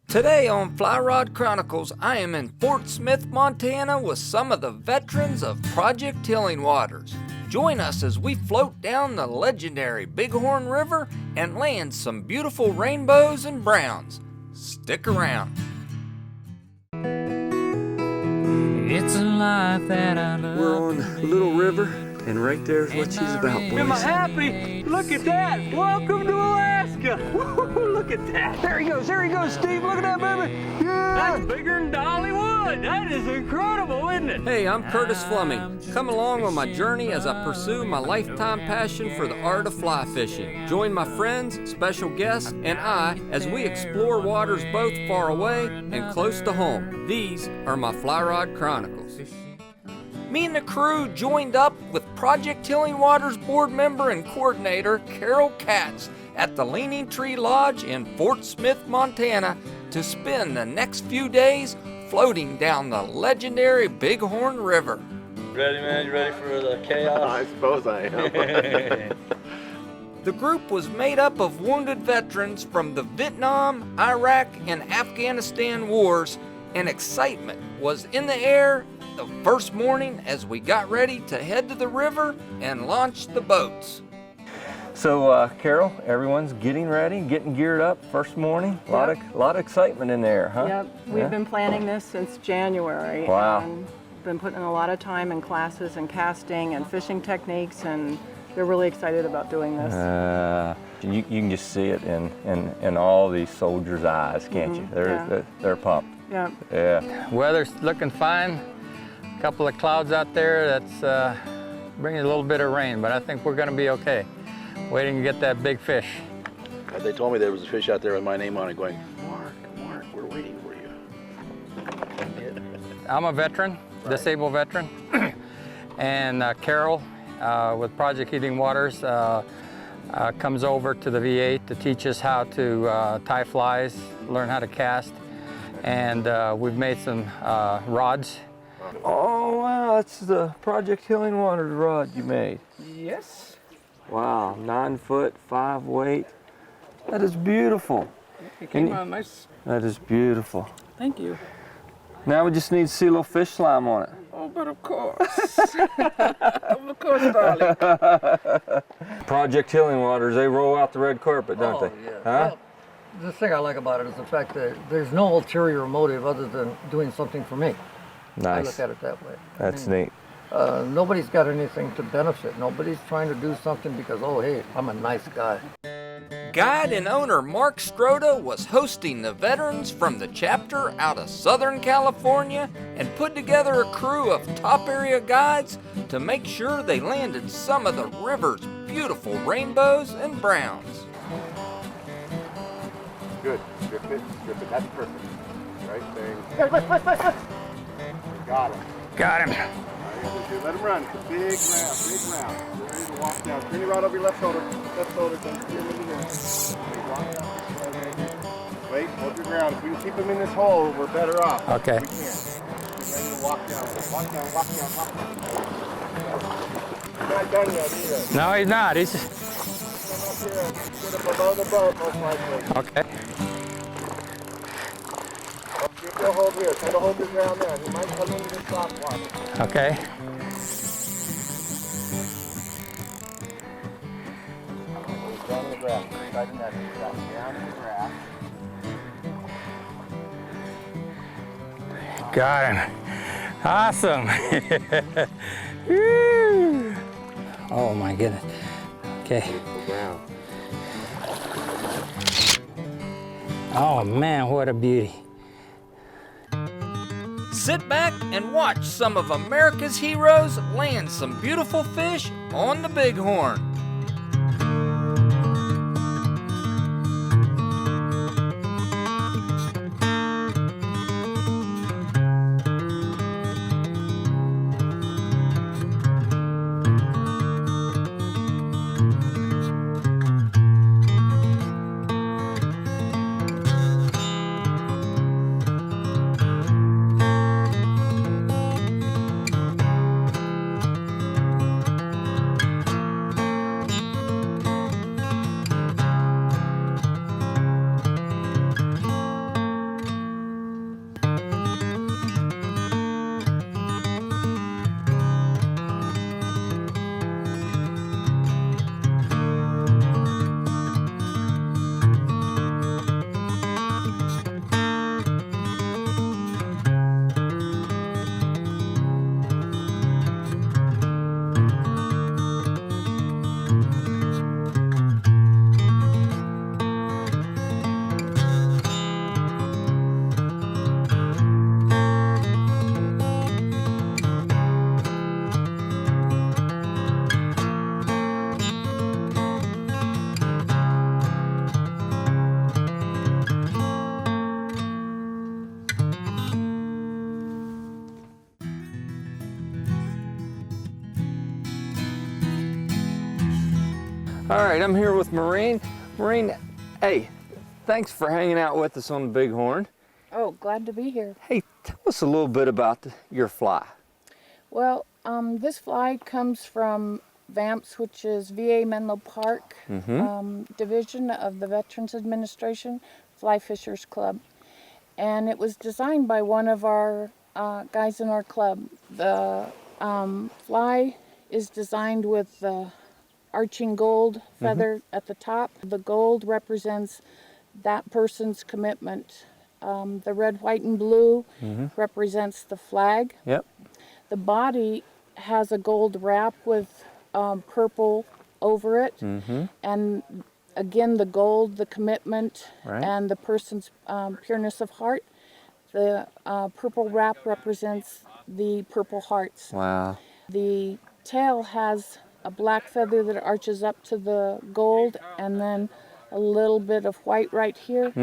Today on Fly Rod Chronicles, I am in Fort Smith, Montana with some of the veterans of Project Healing Waters. Join us as we float down the legendary Bighorn River and land some beautiful rainbows and browns. Stick around. It's a life that I love. We're on Little River, and right there's what she's about, boys. Am I happy? Look at that! Welcome to Alaska! Woo-hoo, look at that! There he goes, Steve! Look at that, baby! Yeah! That's bigger than Dollywood! That is incredible, isn't it? Hey, I'm Curtis Fleming. Come along on my journey as I pursue my lifetime passion for the art of fly fishing. Join my friends, special guests, and I as we explore waters both far away and close to home. These are my Fly Rod Chronicles. Me and the crew joined up with Project Healing Waters board member and coordinator Carol Katz at the Leaning Tree Lodge in Fort Smith, Montana to spend the next few days floating down the legendary Bighorn River. Ready, man? You ready for the chaos? I suppose I am. The group was made up of wounded veterans from the Vietnam, Iraq, and Afghanistan wars, and excitement was in the air the first morning as we got ready to head to the river and launch the boats. So Carol, everyone's getting ready, getting geared up first morning. A lot of excitement in there, huh? Yep, we've been planning this since January. Wow. And been putting a lot of time in classes and casting and fishing techniques, and they're really excited about doing this. You can just see it in all these soldiers' eyes, can't you? They're pumped. Yeah. Yeah. Weather's looking fine. A couple of clouds out there that's bringing a little bit of rain, but I think we're going to be okay. Waiting to get that big fish. They told me there was a fish out there with my name on it going, Mark, we're waiting for you. I'm a veteran, disabled veteran, and Carol with Project Healing Waters comes over to the VA to teach us how to tie flies, learn how to cast, and we've made some rods. Oh wow, that's the Project Healing Waters rod you made. Yes. Wow, 9 foot, 5 weight. That is beautiful. It came out nice. That is beautiful. Thank you. Now we just need to see a little fish slime on it. Oh, but of course. Of course, darling. Project Healing Waters, they roll out the red carpet, don't they? Yeah. Huh? Well, the thing I like about it is the fact that there's no ulterior motive other than doing something for me. I look Nice. at it that way. That's neat. Nobody's got anything to benefit. Nobody's trying to do something because, oh, hey, I'm a nice guy. Guide and owner Mark Stroda was hosting the veterans from the chapter out of Southern California and put together a crew of top area guides to make sure they landed some of the river's beautiful rainbows and browns. Good. Strip it. That's perfect. Right there. Got him. Got him. Let him run. Big round. Ready to walk down. Turn your rod over your left shoulder. Don't steer into here. Walk down. Wait, hold your ground. If we can keep him in this hole, we're better off. Okay. We can. Get ready to walk down. Walk down. He's not done yet either. No, he's not. He's Come up here. Get him below the boat, most likely. okay. You'll hold here. Try to hold your ground there. He might come into the soft water. Okay. Down in the grass. Right in that grass. Down in the grass. Got him. Awesome. Woo. Oh my goodness. Okay. Oh man, what a beauty. Sit back and watch some of America's heroes land some beautiful fish on the Bighorn. All right, I'm here with Maureen. Maureen, hey, thanks for hanging out with us on the Bighorn. Oh, glad to be here. Hey, tell us a little bit about your fly. Well, this fly comes from VAMPS, which is VA Menlo Park Division of the Veterans Administration Fly Fishers Club. And it was designed by one of our guys in our club. The fly is designed with the arching gold feather at the top. The gold represents that person's commitment. The red, white, and blue represents the flag. Yep. The body has a gold wrap with purple over it. And again, the gold, the commitment, and the person's pureness of heart. The purple wrap represents the purple hearts. Wow. The tail has a black feather that arches up to the gold, and then a little bit of white right here,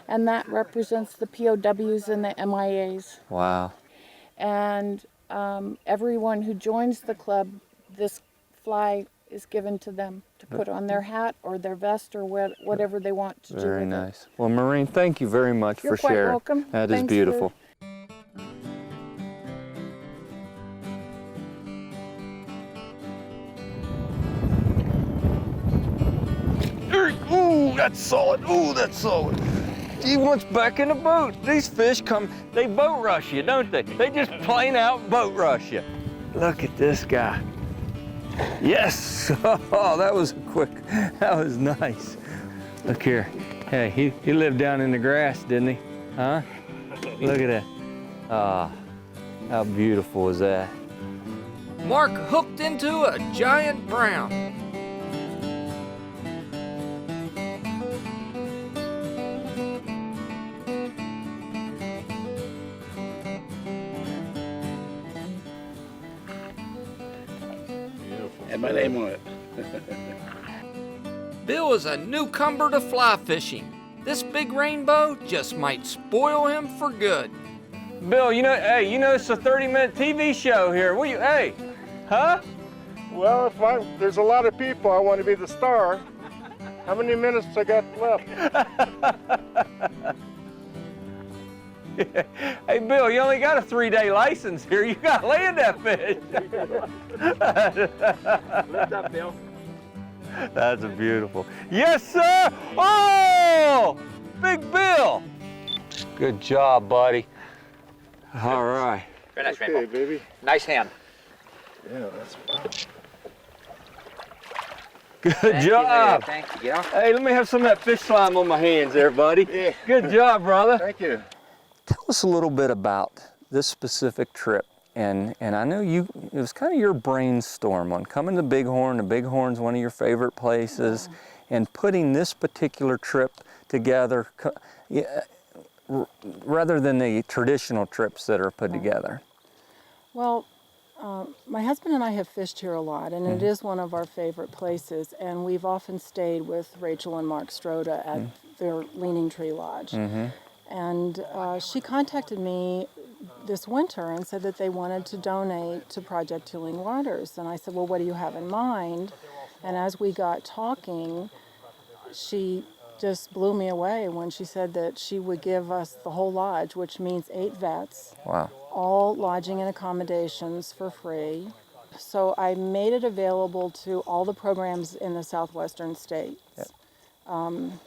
and that represents the POWs and the MIAs. Wow. And everyone who joins the club, this fly is given to them to put on their hat or their vest or whatever they want to do. Very nice. Well, Maureen, thank you very much You're for quite sharing. welcome. That is Thanks beautiful. Ooh, that's solid. Ooh, that's solid. He wants back in the boat. These fish come, they boat rush you, don't they? They just plain out boat rush you. Look at this guy. Yes! Oh, that was quick. That was nice. Look here. Hey, he lived down in the grass, didn't he? Huh? Look at that. Ah, how beautiful is that? Mark hooked into a giant brown. And my name on it. Bill is a newcomer to fly fishing. This big rainbow just might spoil him for good. Bill, hey, it's a 30-minute TV show here. Hey, huh? Well, there's a lot of people, I want to be the star. How many minutes I got left? Hey, Bill, you only got a 3-day license here. You got to land that fish. Lift up, Bill. That's a beautiful. Yes, sir. Oh, Big Bill. Good job, buddy. All right. Very nice, Okay, Rainbow. baby. Nice hand. Yeah, that's Good job. Thank you. Get off. Hey, let me have some of that fish slime on my hands there, buddy. Yeah. Good job, brother. Thank you. Tell us a little bit about this specific trip. And I know it was kind of your brainstorm on coming to Bighorn. The Bighorn's one of your favorite places. Yeah. And putting this particular trip together rather than the traditional trips that are put together. Well, my husband and I have fished here a lot, and it is one of our favorite places, and we've often stayed with Rachel and Mark Stroda at their Leaning Tree Lodge. And she contacted me this winter and said that they wanted to donate to Project Healing Waters. And I said, well, what do you have in mind? And as we got talking, she just blew me away when she said that she would give us the whole lodge, which means 8 vets. Wow. All lodging and accommodations for free. So I made it available to all the programs in the southwestern states. Yep.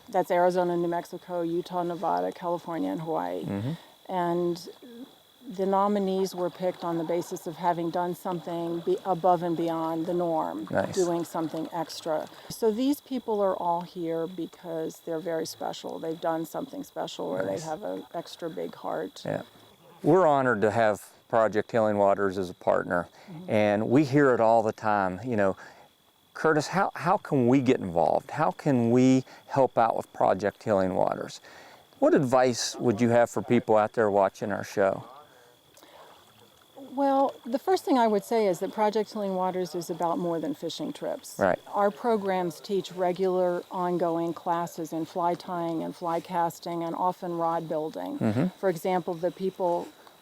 That's Arizona, New Mexico, Utah, Nevada, California, and Hawaii. And the nominees were picked on the basis of having done something above and beyond the norm, doing something extra. So these people are all here because they're very special. They've done something special, or they have an extra big heart. Yeah. We're honored to have Project Healing Waters as a partner, and we hear it all the time. Curtis, how can we get involved? How can we help out with Project Healing Waters? What advice would you have for people out there watching our show? Well, the first thing I would say is that Project Healing Waters is about more than fishing trips. Right. Our programs teach regular, ongoing classes in fly tying and fly casting and often rod building. For example, there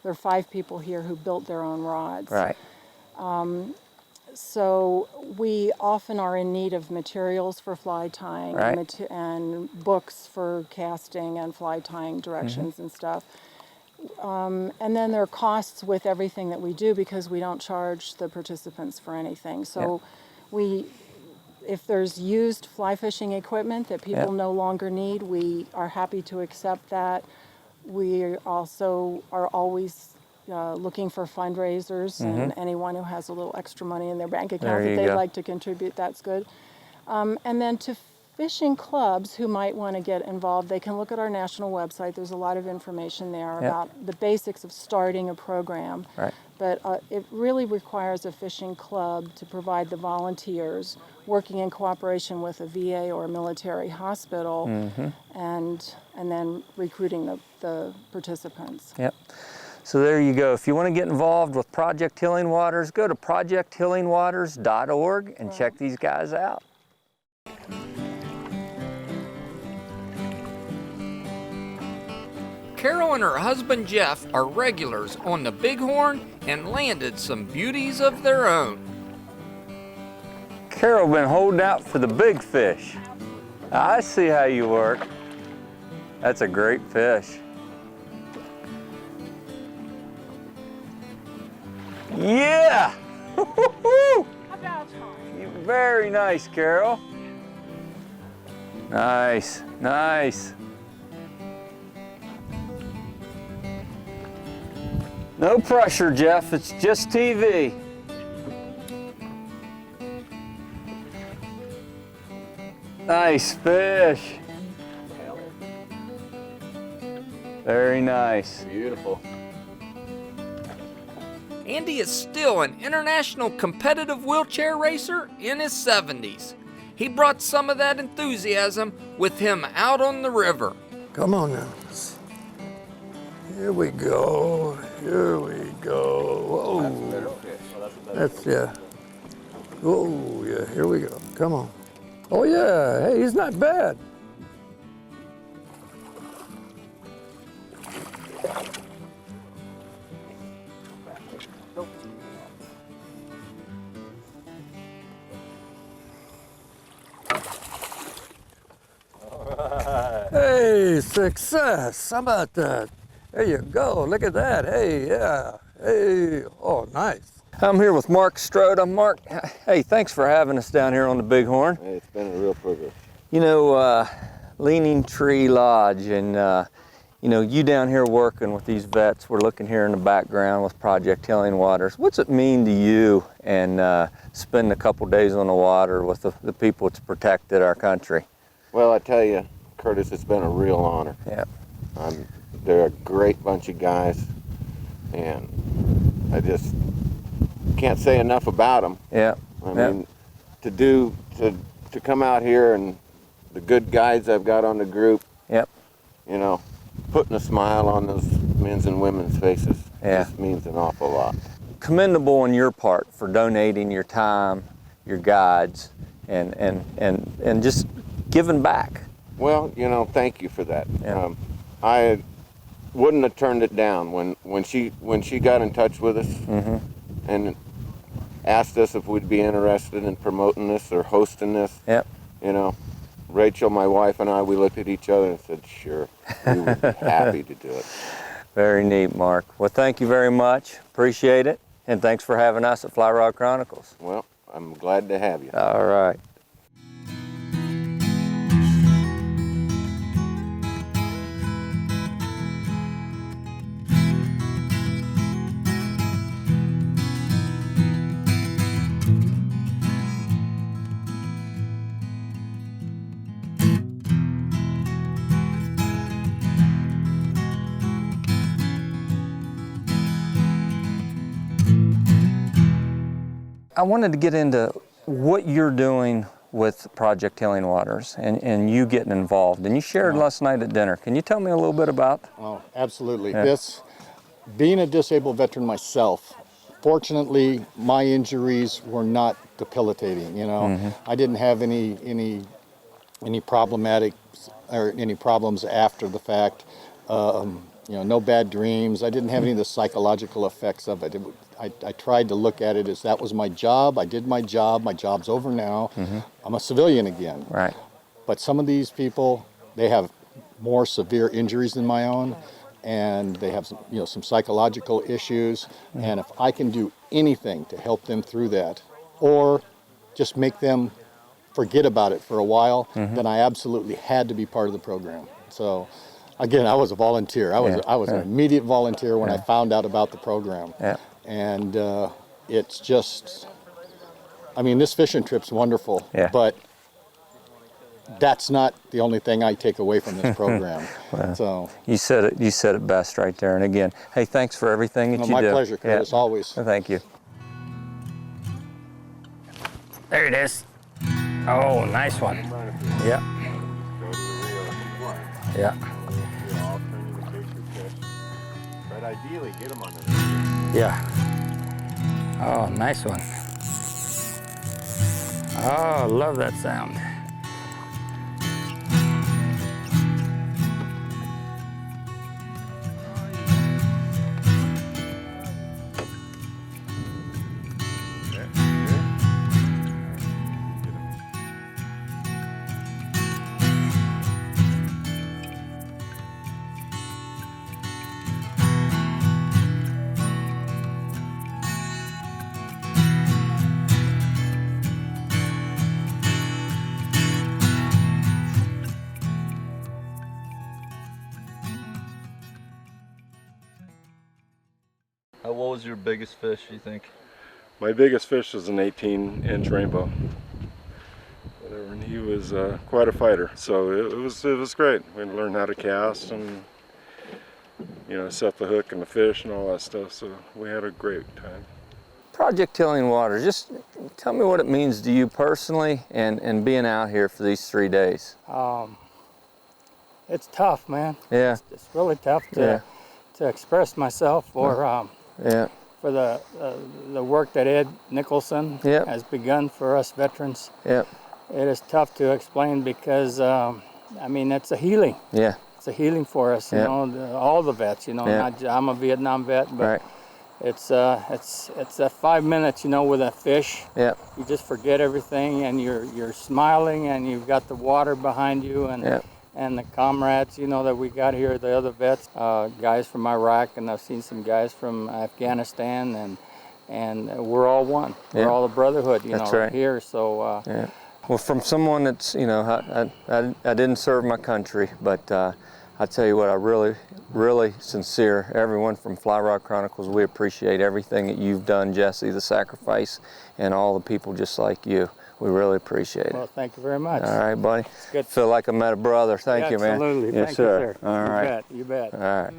are 5 people here who built their own rods. Right. so we often are in need of materials for fly tying, Right. and books for casting and fly tying directions and stuff. And then there are costs with everything that we do because we don't charge the participants for anything. So if there's used fly fishing equipment that people no longer need, we are happy to accept that. We also are always looking for fundraisers, and anyone who has a little extra money in their bank account that they'd like to contribute, that's good. And then to fishing clubs who might want to get involved, they can look at our national website. There's a lot of information there about the basics of starting a program. Right. But it really requires a fishing club to provide the volunteers working in cooperation with a VA or a military hospital, and then recruiting the participants. Yep. So there you go. If you want to get involved with Project Healing Waters, go to projecthealingwaters.org and check these guys out. Carol and her husband Jeff are regulars on the Bighorn and landed some beauties of their own. Carol been holding out for the big fish. I see how you work. That's a great fish. Yeah! Very nice, Carol. Nice, nice. No pressure, Jeff. It's just TV. Nice fish. Very nice. Beautiful. Andy is still an international competitive wheelchair racer in his 70s. He brought some of that enthusiasm with him out on the river. Come on now. Here we go. Here we go. Whoa. That's, yeah. Oh, yeah. Here we go. Come on. Oh, yeah. Hey, he's not bad. Hey, success. How about that? There you go. Look at that. Hey, yeah. Hey. Oh, nice. I'm here with Mark Stroda. Mark, hey, thanks for having us down here on the Bighorn. Hey, it's been a real privilege. You know, Leaning Tree Lodge, and you know, you down here working with these vets. We're looking here in the background with Project Healing Waters. What's it mean to you and spend a couple days on the water with the people that's protected our country? Well, I tell you, Curtis, it's been a real honor. Yeah. They're a great bunch of guys, and I just can't say enough about them. Yeah. I mean, to come out here and the good guys I've got on the group. Yep. You know, putting a smile on those men's and women's faces just means an awful lot. Commendable on your part for donating your time, your guides, and just giving back. Well, you know, thank you for that. Yeah. I wouldn't have turned it down when she got in touch with us and asked us if we'd be interested in promoting this or hosting this. Yep. You know, Rachel, my wife, and I, we looked at each other and said, sure, we would be happy to do it. Very neat, Mark. Well, thank you very much. Appreciate it. And thanks for having us at Fly Rod Chronicles. Well, I'm glad to have you. All right. I wanted to get into what you're doing with Project Healing Waters and you getting involved. And you shared last night at dinner. Can you tell me a little bit about? Oh, absolutely. Being a disabled veteran myself, fortunately, my injuries were not debilitating. You know, I didn't have any problematic or any problems after the fact. no bad dreams. I didn't have any of the psychological effects of it. I tried to look at it as that was my job. I did my job. My job's over now. I'm a civilian again. Right. But some of these people, they have more severe injuries than my own, and they have some psychological issues. And if I can do anything to help them through that, or just make them forget about it for a while, then I absolutely had to be part of the program. So, again, I was a volunteer. I was an immediate volunteer when I found out about the program. And it's just, I mean, this fishing trip's wonderful, but that's not the only thing I take away from this program. Well, so you said it best right there. And again, hey, thanks for everything that you do. My pleasure, Curtis, always. Thank you. There it is. Oh, nice one. Yeah. Yeah. But ideally, get them on the Yeah. Oh, nice one. Oh, love that sound. What was your biggest fish, you think? My biggest fish was an 18-inch rainbow. And he was quite a fighter. So it was great. We learned how to cast and set the hook and the fish and all that stuff. So we had a great time. Project Tilling Waters, just tell me what it means to you personally and being out here for these 3 days. It's tough, man. Yeah. It's really tough to express myself or for the work that Ed Nicholson has begun for us veterans. Yep. It is tough to explain because I mean it's a healing. Yeah. It's a healing for us, you know, all the vets. You know, I'm a Vietnam vet, but it's that 5 minutes, you know, with a fish. Yeah. You just forget everything, and you're smiling, and you've got the water behind you, and. And the comrades, you know, that we got here, the other vets, guys from Iraq, and I've seen some guys from Afghanistan, and we're all one. We're all a brotherhood, you know, here. So. Well, from someone that's, you know, I didn't serve my country, but I tell you what, I really sincere, everyone from Fly Rod Chronicles, we appreciate everything that you've done, Jesse, the sacrifice, and all the people just like you. We really appreciate it. Well, thank you very much. All right, buddy. It's good. Feel like I met a brother. Thank you, man. Absolutely. Yes, Thank sir. you, sir. All right. You bet. All right.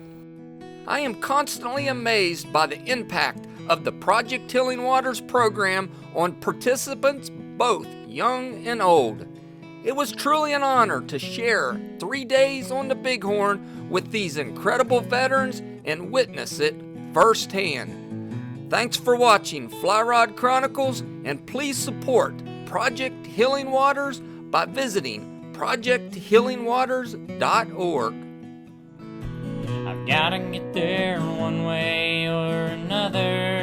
I am constantly amazed by the impact of the Project Tilling Waters program on participants, both young and old. It was truly an honor to share 3 days on the Bighorn with these incredible veterans and witness it firsthand. Thanks for watching Fly Rod Chronicles, and please support Project Healing Waters by visiting projecthealingwaters.org. I've gotta get there one way or another.